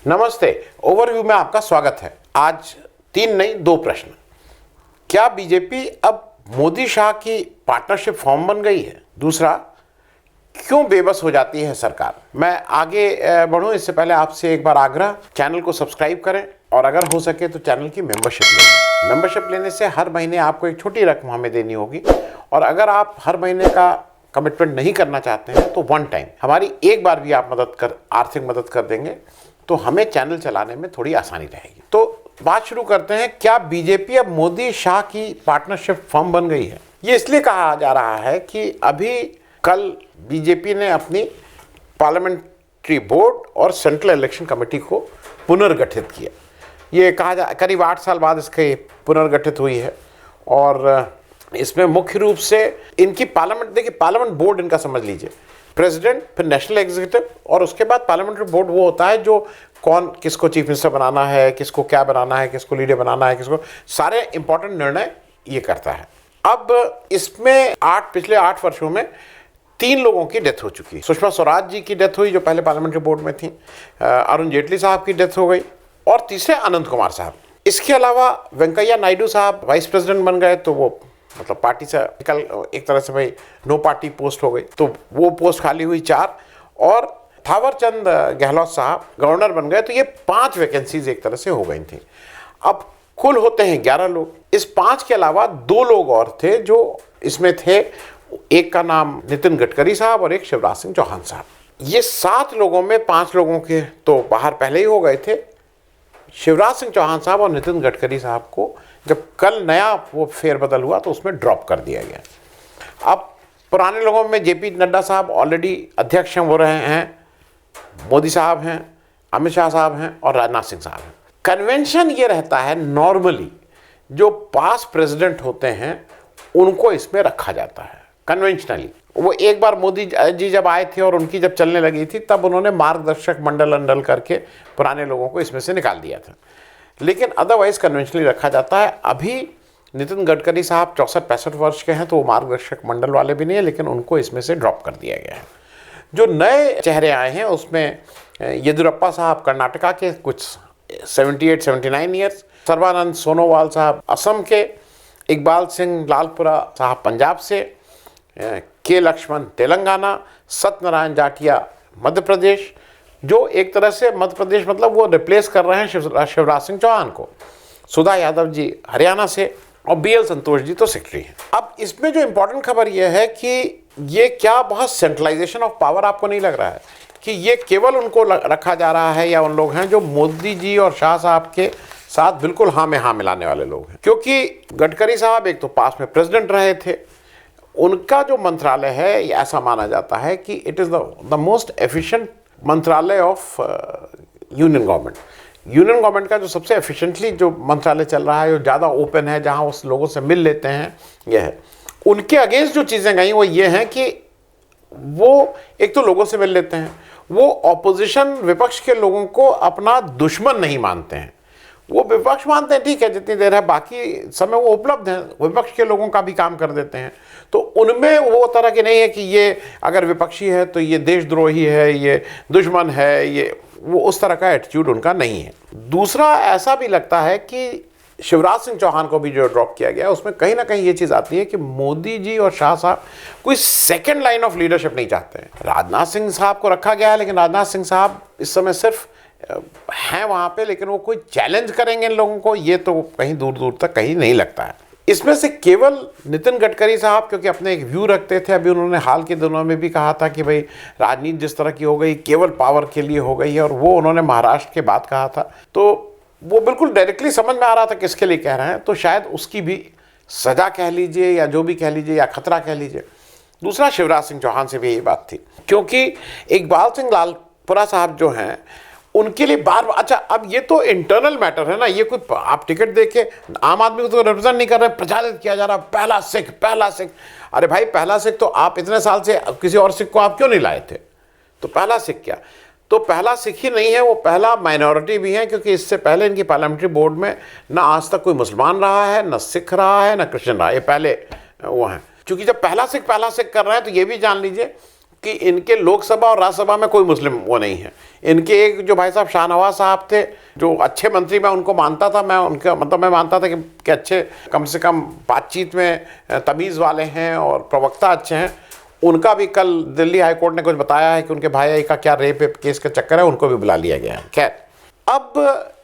नमस्ते। ओवरव्यू में आपका स्वागत है। आज 3 नहीं 2 प्रश्न। क्या बीजेपी अब मोदी शाह की पार्टनरशिप फॉर्म बन गई है? दूसरा, क्यों बेबस हो जाती है सरकार? मैं आगे बढ़ूं इससे पहले आपसे एक बार आग्रह, चैनल को सब्सक्राइब करें और अगर हो सके तो चैनल की मेंबरशिप लें। मेंबरशिप लेने से हर महीने आपको एक छोटी रकम हमें देनी होगी और अगर आप हर महीने का कमिटमेंट नहीं करना चाहते हैं तो वन टाइम हमारी एक बार भी आप आर्थिक मदद कर देंगे तो हमें चैनल चलाने में थोड़ी आसानी रहेगी। तो बात शुरू करते हैं। क्या बीजेपी अब मोदी शाह की पार्टनरशिप फर्म बन गई है? ये इसलिए कहा जा रहा है कि अभी कल बीजेपी ने अपनी पार्लियामेंट्री बोर्ड और सेंट्रल इलेक्शन कमेटी को पुनर्गठित किया। ये करीब 8 साल बाद इसके पुनर्गठित हुई है और इसमें मुख्य रूप से इनकी पार्लियामेंट बोर्ड इनका समझ लीजिए, प्रेसिडेंट, फिर नेशनल एग्जीक्यूटिव और उसके बाद पार्लियामेंट्री बोर्ड वो होता है जो कौन किसको चीफ मिनिस्टर बनाना है, किसको क्या बनाना है, किसको लीडर बनाना है, किसको सारे इंपॉर्टेंट निर्णय ये करता है। अब इसमें पिछले 8 वर्षों में 3 लोगों की डेथ हो चुकी है। सुषमा स्वराज जी की डेथ हुई जो पहले पार्लियामेंट्री बोर्ड में थी, अरुण जेटली साहब की डेथ हो गई और तीसरे अनंत कुमार साहब। इसके अलावा वेंकैया नायडू साहब वाइस प्रेसिडेंट बन गए तो वो मतलब पार्टी से एक तरह से भाई नो पार्टी पोस्ट हो गई, तो वो पोस्ट खाली हुई 4 और थावर चंद गहलोत साहब गवर्नर बन गए तो ये 5 वैकेंसीज एक तरह से हो गई थी। अब कुल होते हैं 11 लोग। इस 5 के अलावा 2 लोग और थे जो इसमें थे। एक का नाम नितिन गडकरी साहब और एक शिवराज सिंह चौहान साहब। ये 7 लोगों में 5 लोगों के तो बाहर पहले ही हो गए थे। शिवराज सिंह चौहान साहब और नितिन गडकरी साहब को जब कल नया वो फेरबदल हुआ तो उसमें ड्रॉप कर दिया गया। अब पुराने लोगों में जेपी नड्डा साहब ऑलरेडी अध्यक्ष हो रहे हैं, मोदी साहब हैं, अमित शाह साहब हैं और राजनाथ सिंह साहब हैं। कन्वेंशन ये रहता है नॉर्मली जो पास प्रेसिडेंट होते हैं उनको इसमें रखा जाता है कन्वेंशनली। वो एक बार मोदी जी जब आए थे और उनकी जब चलने लगी थी तब उन्होंने मार्गदर्शक मंडल करके पुराने लोगों को इसमें से निकाल दिया था, लेकिन अदरवाइज कन्वेंशनली रखा जाता है। अभी नितिन गडकरी साहब 64-65 वर्ष के हैं तो वो मार्गदर्शक मंडल वाले भी नहीं है, लेकिन उनको इसमें से ड्रॉप कर दिया गया है। जो नए चेहरे आए हैं उसमें येदियुरप्पा साहब कर्नाटका के कुछ 78-79 ईयर्स, सर्बानंद सोनोवाल साहब असम के, इकबाल सिंह लालपुरा साहब पंजाब से, के लक्ष्मण तेलंगाना, सत्यनारायण जाटिया मध्य प्रदेश, जो एक तरह से मध्य प्रदेश मतलब वो रिप्लेस कर रहे हैं शिवराज सिंह चौहान को, सुधा यादव जी हरियाणा से और BL संतोष जी तो सेक्रेटरी हैं। अब इसमें जो इम्पोर्टेंट खबर ये है कि ये क्या बहुत सेंट्रलाइजेशन ऑफ पावर आपको नहीं लग रहा है कि ये केवल उनको रखा जा रहा है या उन लोग हैं जो मोदी जी और शाह साहब के साथ बिल्कुल हाँ में हाँ मिलाने वाले लोग हैं? क्योंकि गडकरी साहब एक तो पास में प्रेसिडेंट रहे थे, उनका जो मंत्रालय है ऐसा माना जाता है कि it is the most efficient मंत्रालय of union government. Union government का जो सबसे एफिशिएंटली जो मंत्रालय चल रहा है, जो ज़्यादा ओपन है, जहां उस लोगों से मिल लेते हैं, यह है। उनके अगेंस्ट जो चीज़ें गई वो ये हैं कि वो एक तो लोगों से मिल लेते हैं, वो ऑपोजिशन विपक्ष के लोगों को अपना दुश्मन नहीं मानते हैं। वो विपक्ष मानते हैं ठीक है जितनी देर है, बाकी समय वो उपलब्ध हैं, विपक्ष के लोगों का भी काम कर देते हैं। तो उनमें वो तरह के नहीं है कि ये अगर विपक्षी है तो ये देशद्रोही है, ये दुश्मन है, ये वो उस तरह का एटीट्यूड उनका नहीं है। दूसरा, ऐसा भी लगता है कि शिवराज सिंह चौहान को भी जो ड्रॉप किया गया उसमें कहीं ना कहीं ये चीज़ आती है कि मोदी जी और शाह साहब कोई सेकेंड लाइन ऑफ लीडरशिप नहीं चाहते हैं। राजनाथ सिंह साहब को रखा गया है, लेकिन राजनाथ सिंह साहब इस समय सिर्फ हैं वहाँ पे, लेकिन वो कोई चैलेंज करेंगे इन लोगों को ये तो कहीं दूर दूर तक कहीं नहीं लगता है। इसमें से केवल नितिन गडकरी साहब क्योंकि अपने एक व्यू रखते थे, अभी उन्होंने हाल के दिनों में भी कहा था कि भाई राजनीति जिस तरह की हो गई केवल पावर के लिए हो गई है, और वो उन्होंने महाराष्ट्र के बाद कहा था, तो वो बिल्कुल डायरेक्टली समझ में आ रहा था किसके लिए कह रहे हैं, तो शायद उसकी भी सजा कह लीजिए या जो भी कह लीजिए या खतरा कह लीजिए। दूसरा, शिवराज सिंह चौहान से भी यही बात थी, क्योंकि इकबाल सिंह लालपुरा साहब जो हैं उनके लिए अच्छा अब ये तो इंटरनल मैटर है ना, ये कोई आप टिकट देके आम आदमी को तो रिप्रेजेंट नहीं कर रहे, प्रचारित किया जा रहा पहला सिख। अरे भाई पहला सिख तो आप इतने साल से किसी और सिख को आप क्यों नहीं लाए थे? तो पहला सिख क्या, तो पहला सिख ही नहीं है, वो पहला माइनॉरिटी भी है, क्योंकि इससे पहले इनकी पार्लियामेंट्री बोर्ड में ना आज तक कोई मुसलमान रहा है, ना सिख रहा है, ना क्रिश्चियन रहा है, ये पहले वो हैं। क्योंकि जब पहला सिख कर रहे हैं तो ये भी जान लीजिए कि इनके लोकसभा और राज्यसभा में कोई मुस्लिम वो नहीं है। इनके एक जो भाई साहब शाहनवाज साहब थे, जो अच्छे मंत्री, मैं उनको मानता था, मैं उनका मतलब मैं मानता था कि अच्छे, कम से कम बातचीत में तमीज़ वाले हैं और प्रवक्ता अच्छे हैं। उनका भी कल दिल्ली हाई कोर्ट ने कुछ बताया है कि उनके भाई का क्या रेप केस का चक्कर है, उनको भी बुला लिया गया है। खैर, अब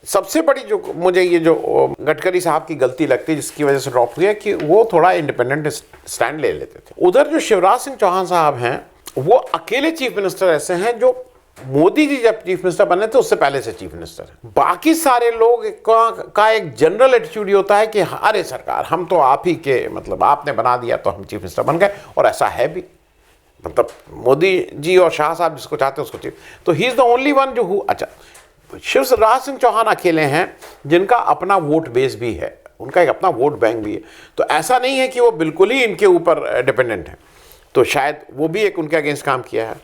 सबसे बड़ी जो मुझे ये जो गडकरी साहब की गलती लगती है, जिसकी वजह से ड्रॉप हुई है, कि वो थोड़ा इंडिपेंडेंट स्टैंड ले लेते थे। उधर जो शिवराज सिंह चौहान साहब हैं, वो अकेले चीफ मिनिस्टर ऐसे हैं जो मोदी जी जब चीफ मिनिस्टर बने थे उससे पहले से चीफ मिनिस्टर है। बाकी सारे लोग का एक जनरल एटीट्यूड ये होता है कि अरे सरकार, हम तो आप ही के, मतलब आपने बना दिया तो हम चीफ मिनिस्टर बन गए, और ऐसा है भी। मतलब मोदी जी और शाह साहब जिसको चाहते हैं उसको चीफ, तो he is the only one जो अच्छा, शिवराज सिंह चौहान अकेले हैं जिनका अपना वोट बेस भी है, उनका एक अपना वोट बैंक भी है। तो ऐसा नहीं है कि वो बिल्कुल ही इनके ऊपर डिपेंडेंट है, तो शायद वो भी एक उनके अगेंस्ट काम किया है।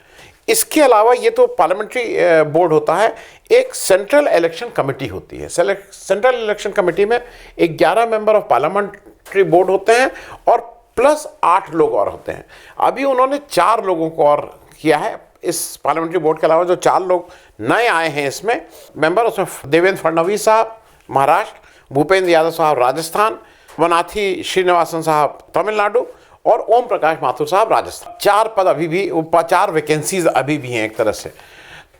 इसके अलावा ये तो पार्लियामेंट्री बोर्ड होता है, एक सेंट्रल इलेक्शन कमेटी होती है। सेंट्रल इलेक्शन कमेटी में 11 मेंबर ऑफ पार्लियामेंट्री बोर्ड होते हैं और प्लस 8 लोग और होते हैं। अभी उन्होंने 4 लोगों को और किया है इस पार्लियामेंट्री बोर्ड के अलावा। जो 4 लोग नए आए हैं इसमें मेंबर, उसमें देवेंद्र फडणवीस साहब महाराष्ट्र, भूपेंद्र यादव साहब राजस्थान, वनाथी श्रीनिवासन साहब तमिलनाडु और ओम प्रकाश माथुर साहब राजस्थान। 4 पद अभी भी, 4 वैकेंसीज अभी भी हैं एक तरह से।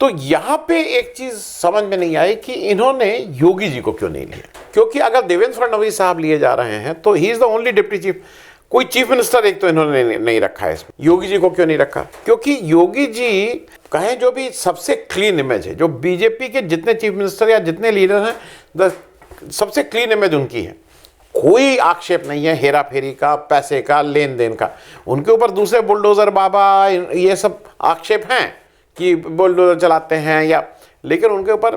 तो यहाँ पे एक चीज़ समझ में नहीं आई कि इन्होंने योगी जी को क्यों नहीं लिया, क्योंकि अगर देवेंद्र फडणवीस साहब लिए जा रहे हैं तो he is the only deputy chief, कोई चीफ मिनिस्टर एक तो इन्होंने नहीं रखा है इसमें। योगी जी को क्यों नहीं रखा? क्योंकि योगी जी कहें जो भी सबसे क्लीन इमेज है, जो बीजेपी के जितने चीफ मिनिस्टर या जितने लीडर हैं, सबसे क्लीन इमेज उनकी है। कोई आक्षेप नहीं है हेरा फेरी का, पैसे का, लेन देन का। उनके ऊपर दूसरे बुलडोजर बाबा ये सब आक्षेप हैं कि बुलडोजर चलाते हैं या, लेकिन उनके ऊपर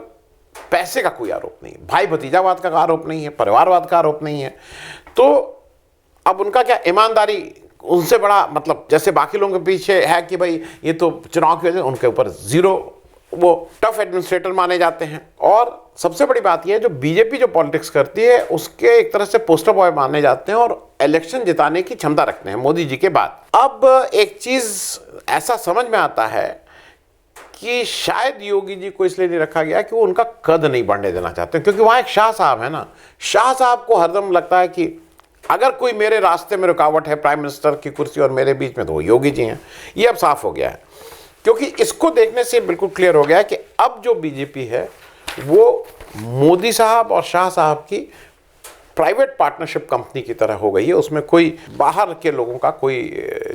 पैसे का कोई आरोप नहीं, भाई भतीजावाद का आरोप नहीं है, परिवारवाद का आरोप नहीं है। तो अब उनका क्या, ईमानदारी उनसे बड़ा, मतलब जैसे बाकी लोगों के पीछे है कि भाई ये तो चुनाव की वजह से, उनके ऊपर जीरो, वो टफ एडमिनिस्ट्रेटर माने जाते हैं। और सबसे बड़ी बात यह है, जो बीजेपी जो पॉलिटिक्स करती है उसके एक तरह से पोस्टर बॉय माने जाते हैं और इलेक्शन जिताने की क्षमता रखते हैं मोदी जी के बाद। अब एक चीज़ ऐसा समझ में आता है कि शायद योगी जी को इसलिए नहीं रखा गया कि वो उनका कद नहीं बढ़ने देना चाहते, क्योंकि वहाँ एक शाह साहब है ना, शाह साहब को हरदम लगता है कि अगर कोई मेरे रास्ते में रुकावट है प्राइम मिनिस्टर की कुर्सी और मेरे बीच में, तो वो योगी जी हैं। ये अब साफ हो गया है, क्योंकि इसको देखने से बिल्कुल क्लियर हो गया है कि अब जो बीजेपी है वो मोदी साहब और शाह साहब की प्राइवेट पार्टनरशिप कंपनी की तरह हो गई है। उसमें कोई बाहर के लोगों का कोई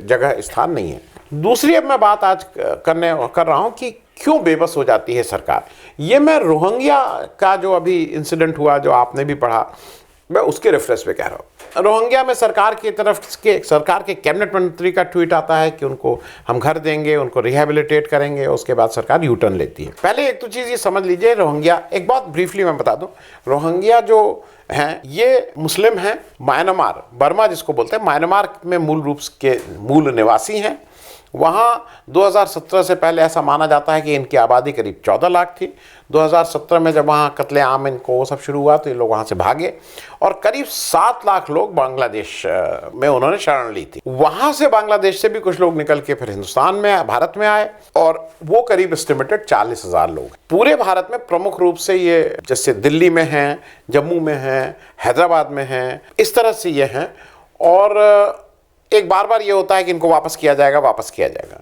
जगह स्थान नहीं है। दूसरी अब मैं बात आज कर रहा हूं कि क्यों बेबस हो जाती है सरकार। ये मैं रोहिंग्या का जो अभी इंसिडेंट हुआ, जो आपने भी पढ़ा, मैं उसके रेफरेंस पे कह रहा हूँ। रोहिंग्या में सरकार के कैबिनेट मंत्री का ट्वीट आता है कि उनको हम घर देंगे, उनको रिहेबिलिटेट करेंगे, उसके बाद सरकार यू टर्न लेती है। पहले एक तो चीज़ ये समझ लीजिए, रोहिंग्या, एक बात ब्रीफली मैं बता दूं, रोहिंग्या जो हैं ये मुस्लिम हैं, म्यांमार, बर्मा जिसको बोलते हैं, म्यांमार में मूल रूप के मूल निवासी हैं। वहाँ 2017 से पहले ऐसा माना जाता है कि इनकी आबादी करीब 14 लाख थी। 2017 में जब वहाँ कत्लेआम इनको वो सब शुरू हुआ तो ये लोग वहाँ से भागे और करीब 7 लाख लोग बांग्लादेश में उन्होंने शरण ली थी। वहाँ से बांग्लादेश से भी कुछ लोग निकल के फिर हिंदुस्तान में, भारत में आए और वो करीब एस्टिमेटेड 40,000 लोग। पूरे भारत में प्रमुख रूप से ये जैसे दिल्ली में हैं, जम्मू में हैं, हैदराबाद में हैं, इस तरह से ये हैं। और एक बार बार ये होता है कि इनको वापस किया जाएगा।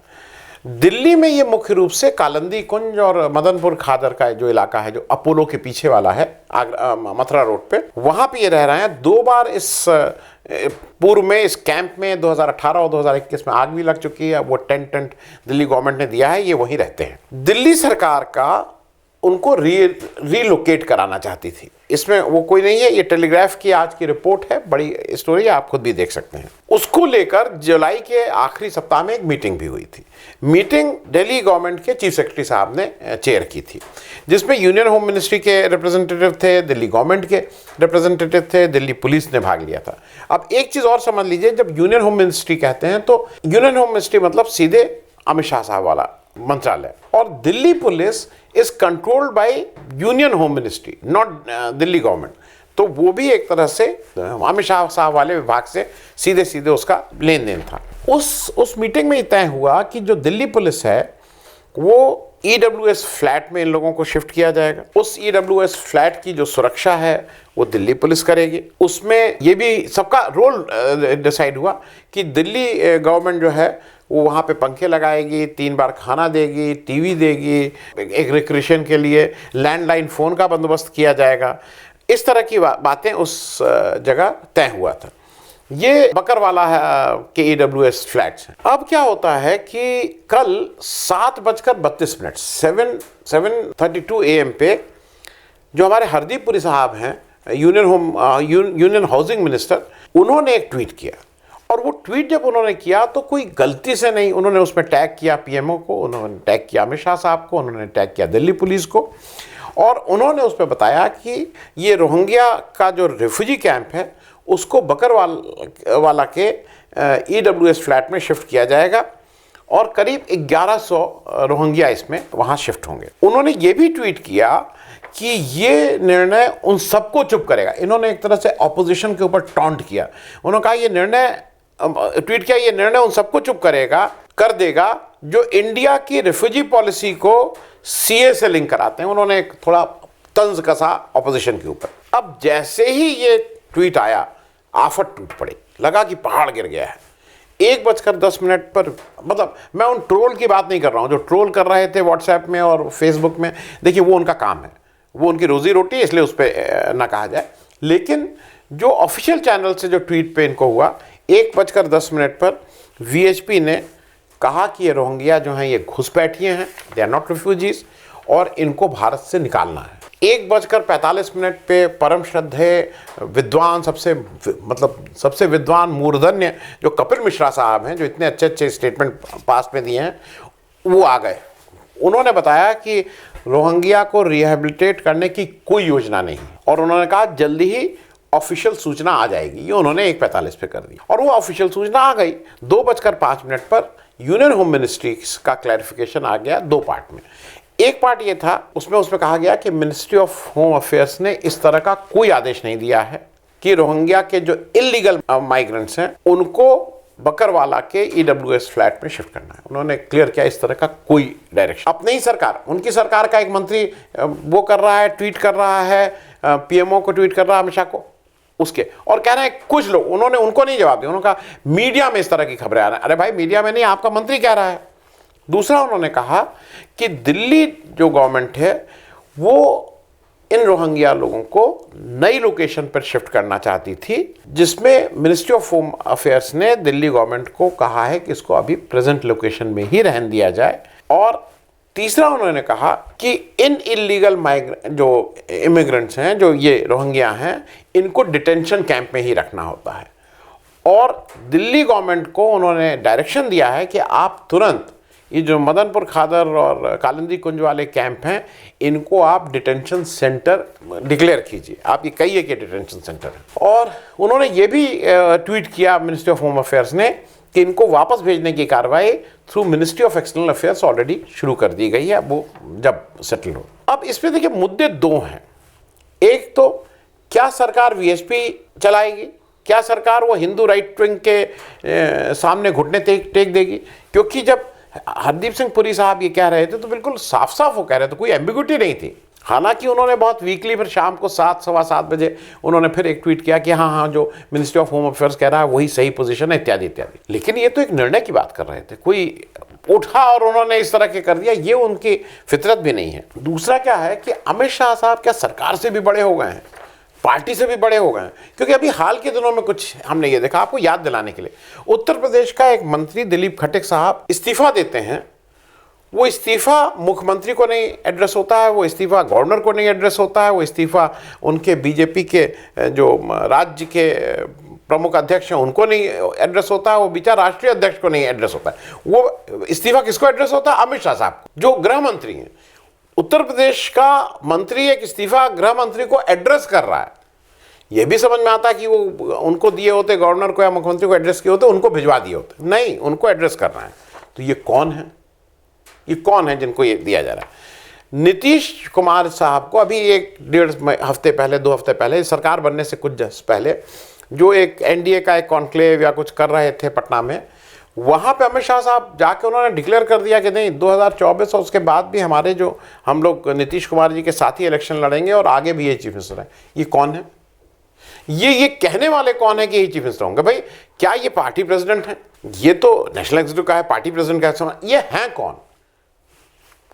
दिल्ली में ये मुख्य रूप से कालंदी कुंज और मदनपुर खादर का जो इलाका है, जो अपोलो के पीछे वाला है, मथुरा रोड पे, वहाँ पे ये रह रहे हैं। 2 बार इस पूर्व में इस कैंप में 2018 और 2021 में आग भी लग चुकी है। वो टेंट दिल्ली गवर्नमेंट ने दिया है, ये वहीं रहते हैं। दिल्ली सरकार का उनको रीलोकेट कराना चाहती थी। इसमें वो कोई नहीं है, ये टेलीग्राफ की आज की रिपोर्ट है, बड़ी स्टोरी है, आप खुद भी देख सकते हैं। उसको लेकर जुलाई के आखिरी सप्ताह में एक मीटिंग भी हुई थी। मीटिंग दिल्ली गवर्नमेंट के चीफ सेक्रेटरी साहब ने चेयर की थी, जिसमें यूनियन होम मिनिस्ट्री के रिप्रेजेंटेटिव थे, दिल्ली गवर्नमेंट के रिप्रेजेंटेटिव थे, दिल्ली पुलिस ने भाग लिया था। अब एक चीज़ और समझ लीजिए, जब यूनियन होम मिनिस्ट्री कहते हैं तो यूनियन होम मिनिस्ट्री मतलब सीधे अमित शाह साहब वाला मंत्रालय, और Delhi police is controlled by union home ministry, not Delhi government. तो वो भी एक तरह से अमित शाह साहब वाले विभाग से सीधे सीधे उसका लेन देन था। उस मीटिंग में ये तय हुआ कि जो दिल्ली पुलिस है वो EWS फ्लैट में इन लोगों को शिफ्ट किया जाएगा। उस EWS फ्लैट की जो सुरक्षा है वो दिल्ली पुलिस करेगी। उसमें ये भी सबका रोल डिसाइड हुआ कि दिल्ली गवर्नमेंट जो है वो वहाँ पे पंखे लगाएगी, 3 बार खाना देगी, टीवी देगी, एक रिक्रिएशन के लिए लैंडलाइन फ़ोन का बंदोबस्त किया जाएगा। इस तरह की बातें उस जगह तय हुआ था। ये बकरवाला के EWS फ्लैट्स हैं। अब क्या होता है कि कल 7:32 7:32 AM पे जो हमारे हरदीप पुरी साहब हैं, यूनियन हाउसिंग मिनिस्टर, उन्होंने एक ट्वीट किया। और वो ट्वीट जब उन्होंने किया तो कोई गलती से नहीं, उन्होंने उसमें टैग किया PMO को, उन्होंने टैग किया अमित शाह साहब को, उन्होंने टैग किया दिल्ली पुलिस को, और उन्होंने उस पर बताया कि ये रोहिंग्या का जो रेफ्यूजी कैंप है उसको बकरवाला के EWS फ्लैट में शिफ्ट किया जाएगा और करीब 1100 रोहिंग्या इसमें वहाँ शिफ्ट होंगे। उन्होंने ये भी ट्वीट किया कि ये निर्णय उन सबको चुप करेगा। इन्होंने एक तरह से ऑपोजिशन के ऊपर टॉन्ट किया। उन्होंने कहा ये निर्णय उन सबको चुप कर देगा जो इंडिया की रिफ्यूजी पॉलिसी को CA से लिंक कराते हैं। उन्होंने एक थोड़ा तंज कसा ऑपोजिशन के ऊपर। अब जैसे ही ये ट्वीट आया, आफत टूट पड़ी, लगा कि पहाड़ गिर गया है। 1:10 पर, मतलब मैं उन ट्रोल की बात नहीं कर रहा हूं जो ट्रोल कर रहे थे व्हाट्सएप में और फेसबुक में। देखिए वो उनका काम है, वो उनकी रोजी रोटी, इसलिए उस पर ना कहा जाए। लेकिन जो ऑफिशियल चैनल से जो ट्वीट पे इनको हुआ, 1:10 पर VHP ने कहा कि ये रोहिंग्या जो हैं ये घुसपैठिए हैं, दे आर नॉट रिफ्यूजीज, और इनको भारत से निकालना है। 1:45 पे परम श्रद्धेय विद्वान, सबसे विद्वान मूर्धन्य जो कपिल मिश्रा साहब हैं, जो इतने अच्छे स्टेटमेंट पास में दिए हैं, वो आ गए। उन्होंने बताया कि रोहिंग्या को रिहेबिलिटेट करने की कोई योजना नहीं, और उन्होंने कहा जल्दी ही ऑफिशियल सूचना आ जाएगी। ये उन्होंने 1:45 पे कर दिया और वो ऑफिशियल सूचना आ गई। 2:05 पर यूनियन होम मिनिस्ट्री का क्लैरिफिकेशन आ गया 2 पार्ट में। एक पार्ट ये था, उसमें कहा गया कि मिनिस्ट्री ऑफ होम अफेयर्स ने इस तरह का कोई आदेश नहीं दिया है कि रोहिंग्या के जो इलीगल माइग्रेंट्स हैं उनको बकरवाला के EWS फ्लैट में शिफ्ट करना है। उन्होंने क्लियर किया इस तरह का कोई डायरेक्शन। अपनी ही सरकार, उनकी सरकार का एक मंत्री वो कर रहा है, ट्वीट कर रहा है, PMO को ट्वीट कर रहा है, अमित शाह को, उसके, और कह रहे हैं कुछ लोग, उनको नहीं जवाब दिया। उन्होंने कहा मीडिया में इस तरह की खबरें आ रही हैं। अरे भाई, मीडिया में नहीं, आपका मंत्री कह रहा है। दूसरा, उन्होंने कहा कि दिल्ली जो गवर्नमेंट है वो इन रोहिंग्या लोगों को नई लोकेशन पर शिफ्ट करना चाहती थी, जिसमें मिनिस्ट्री ऑफ होम अफेयर्स ने दिल्ली गवर्नमेंट को कहा है कि इसको अभी प्रेजेंट लोकेशन में ही रहने दिया जाए। और तीसरा, उन्होंने कहा कि इन इलीगल जो इमिग्रेंट्स हैं, जो ये रोहिंग्या हैं, इनको डिटेंशन कैंप में ही रखना होता है। और दिल्ली गवर्नमेंट को उन्होंने डायरेक्शन दिया है कि आप तुरंत ये जो मदनपुर खादर और कालिंदी कुंज वाले कैंप हैं, इनको आप डिटेंशन सेंटर डिक्लेयर कीजिए। आप ये कहिए कि डिटेंशन सेंटर है। और उन्होंने ये भी ट्वीट किया मिनिस्ट्री ऑफ होम अफेयर्स ने कि इनको वापस भेजने की कार्रवाई through ministry of external affairs already शुरू कर दी गई है, वो जब सेटल हो। अब इसमें देखिए मुद्दे 2 हैं। एक तो क्या सरकार VHP चलाएगी, क्या सरकार वो हिंदू राइट विंग के सामने घुटने टेक देगी? क्योंकि जब हरदीप सिंह पुरी साहब ये कह रहे थे तो बिल्कुल साफ साफ वो कह रहे थे, कोई एम्बिग्यूटी नहीं थी। हालांकि उन्होंने बहुत वीकली फिर शाम को 7, सवा 7 बजे उन्होंने फिर एक ट्वीट किया कि हाँ जो मिनिस्ट्री ऑफ होम अफेयर्स कह रहा है वही सही पोजीशन है, इत्यादि इत्यादि। लेकिन ये तो एक निर्णय की बात कर रहे थे, कोई उठा और उन्होंने इस तरह के कर दिया, ये उनकी फितरत भी नहीं है। दूसरा क्या है कि अमित शाह साहब क्या सरकार से भी बड़े हो गए हैं, पार्टी से भी बड़े हो गए हैं? क्योंकि अभी हाल के दिनों में कुछ हमने ये देखा, आपको याद दिलाने के लिए, उत्तर प्रदेश का एक मंत्री दिलीप खट्टक साहब इस्तीफा देते हैं। वो इस्तीफा मुख्यमंत्री को नहीं एड्रेस होता है, वो इस्तीफा गवर्नर को नहीं एड्रेस होता है, वो इस्तीफा उनके बीजेपी के जो राज्य के प्रमुख अध्यक्ष हैं उनको नहीं एड्रेस होता है, वो बेचारा राष्ट्रीय अध्यक्ष को नहीं एड्रेस होता है। वो इस्तीफा किसको एड्रेस होता है? अमित शाह साहब को, जो गृह मंत्री हैं। उत्तर प्रदेश का मंत्री एक इस्तीफा गृह मंत्री को एड्रेस कर रहा है। यह भी समझ में आता है कि वो उनको दिए होते, गवर्नर को या मुख्यमंत्री को एड्रेस किए होते, उनको भिजवा दिए होते, नहीं, उनको एड्रेस करना है। तो ये कौन है? ये कौन है जिनको ये दिया जा रहा है? नीतीश कुमार साहब को अभी 1-1.5 हफ्ते पहले, 2 हफ्ते पहले, सरकार बनने से कुछ पहले जो एक एनडीए का एक कॉन्क्लेव या कुछ कर रहे थे पटना में, वहाँ पे अमित शाह साहब जाके उन्होंने डिक्लेयर कर दिया कि नहीं 2024 और उसके बाद भी हमारे जो हम लोग नीतीश कुमार जी के साथ ही इलेक्शन लड़ेंगे और आगे भी ये चीफ मिनिस्टर है। ये कौन है? ये कहने वाले कौन है कि ये चीफ मिनिस्टर होंगे? भाई क्या ये पार्टी प्रेसिडेंट है? ये तो नेशनल एग्जीक्यूटिव का है, पार्टी प्रेसिडेंट का है, ये हैं कौन?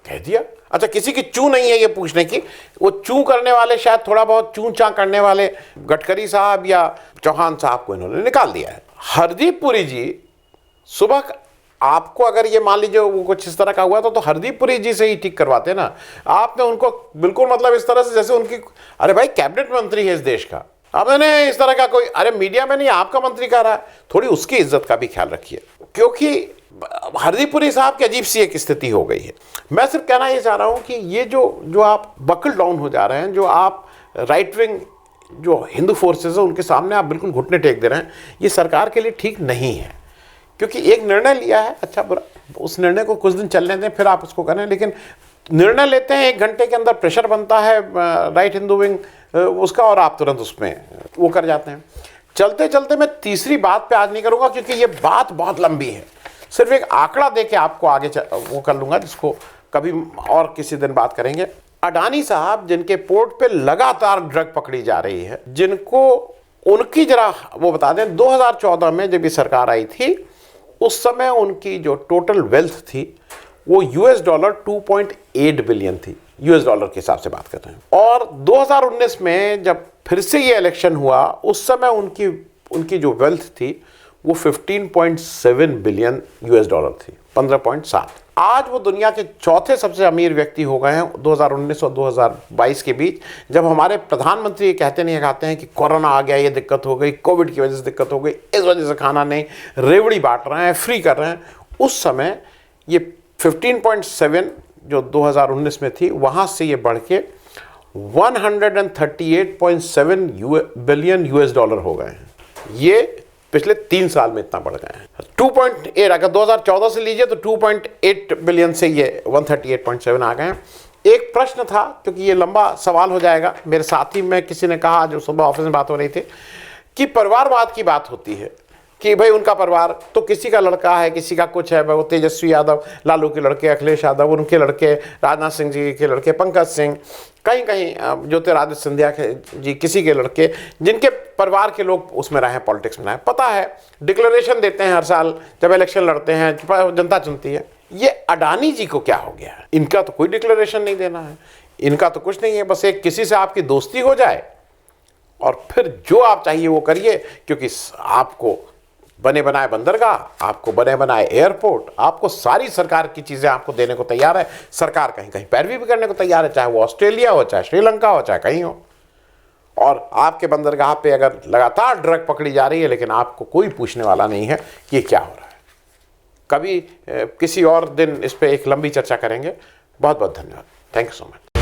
कह दिया। अच्छा, किसी की चू नहीं है ये पूछने की, वो चू करने वाले शायद थोड़ा बहुत चू चा करने वाले गडकरी साहब या चौहान साहब को इन्होंने निकाल दिया है। हरदीप पुरी जी सुबह आपको अगर ये मान लीजिए वो कुछ इस तरह का हुआ तो हरदीप पुरी जी से ही ठीक करवाते ना। आपने उनको बिल्कुल मतलब इस तरह से जैसे उनकी, अरे भाई कैबिनेट मंत्री है इस देश का, आपने इस तरह का कोई, अरे मीडिया में नहीं आपका मंत्री कह रहा है, थोड़ी उसकी इज्जत का भी ख्याल रखिए, क्योंकि हरदीप पुरी साहब की अजीब सी एक स्थिति हो गई है। मैं सिर्फ कहना ये चाह रहा हूं कि ये जो आप बकल डाउन हो जा रहे हैं, जो आप राइट विंग जो हिंदू फोर्सेस है उनके सामने आप बिल्कुल घुटने टेक दे रहे हैं, ये सरकार के लिए ठीक नहीं है। क्योंकि एक निर्णय लिया है, अच्छा बुरा, उस निर्णय को कुछ दिन चलने दें फिर आप उसको करें, लेकिन निर्णय लेते हैं 1 घंटे के अंदर प्रेशर बनता है राइट हिंदू विंग उसका और आप तुरंत उसमें वो कर जाते हैं। चलते चलते मैं तीसरी बात पे आज नहीं करूंगा क्योंकि ये बात बहुत लंबी है, सिर्फ एक आंकड़ा दे के आपको आगे वो कर लूंगा, जिसको कभी और किसी दिन बात करेंगे। अडानी साहब जिनके पोर्ट पे लगातार ड्रग पकड़ी जा रही है, जिनको उनकी जरा वो बता दें, 2014 में जब ये सरकार आई थी उस समय उनकी जो टोटल वेल्थ थी वो $2.8 बिलियन थी, US डॉलर के हिसाब से बात कर रहे हैं। और 2019 में जब फिर से ये इलेक्शन हुआ उस समय उनकी जो वेल्थ थी वो 15.7 बिलियन US डॉलर थी, 15.7। आज वो दुनिया के चौथे सबसे अमीर व्यक्ति हो गए हैं 2019 और 2022 के बीच, जब हमारे प्रधानमंत्री कहते नहीं कहते हैं कि कोरोना आ गया, ये दिक्कत हो गई, कोविड की वजह से दिक्कत हो गई, इस वजह से खाना नहीं, रेवड़ी बांट रहे हैं, फ्री कर रहे हैं। उस समय ये 15.7 जो 2019 में थी वहाँ से ये बढ़ के 138.7 बिलियन US डॉलर हो गए हैं। ये पिछले 3 साल में इतना बढ़ गए हैं। 2.8 अगर 2014 से लीजिए तो 2.8 बिलियन से ये 138.7 आ गए हैं। एक प्रश्न था, क्योंकि ये लंबा सवाल हो जाएगा, मेरे साथी में किसी ने कहा जो सुबह ऑफिस में बात हो रही थी कि परिवारवाद की बात होती है कि भाई उनका परिवार तो किसी का लड़का है, किसी का कुछ है, वो तेजस्वी यादव, लालू के लड़के अखिलेश यादव, उनके लड़के राजनाथ सिंह जी के लड़के पंकज सिंह, कहीं कहीं ज्योतिरादित्य सिंधिया जी किसी के लड़के, जिनके परिवार के लोग उसमें रहे हैं, पॉलिटिक्स में रहे, पता है डिक्लेरेशन देते हैं हर साल जब इलेक्शन लड़ते हैं, जनता चुनती है। ये अडानी जी को क्या हो गया है? इनका तो कोई डिक्लेरेशन नहीं देना है, इनका तो कुछ नहीं है, बस एक किसी से आपकी दोस्ती हो जाए और फिर जो आप चाहिए वो करिए, क्योंकि आपको बने बनाए बंदरगाह, आपको बने बनाए एयरपोर्ट, आपको सारी सरकार की चीज़ें आपको देने को तैयार है। सरकार कहीं कहीं पैरवी भी करने को तैयार है, चाहे वो ऑस्ट्रेलिया हो, चाहे श्रीलंका हो, चाहे कहीं हो। और आपके बंदरगाह पे अगर लगातार ड्रग पकड़ी जा रही है लेकिन आपको कोई पूछने वाला नहीं है कि ये क्या हो रहा है। कभी किसी और दिन इस पर एक लंबी चर्चा करेंगे। बहुत बहुत धन्यवाद। Thank you so much.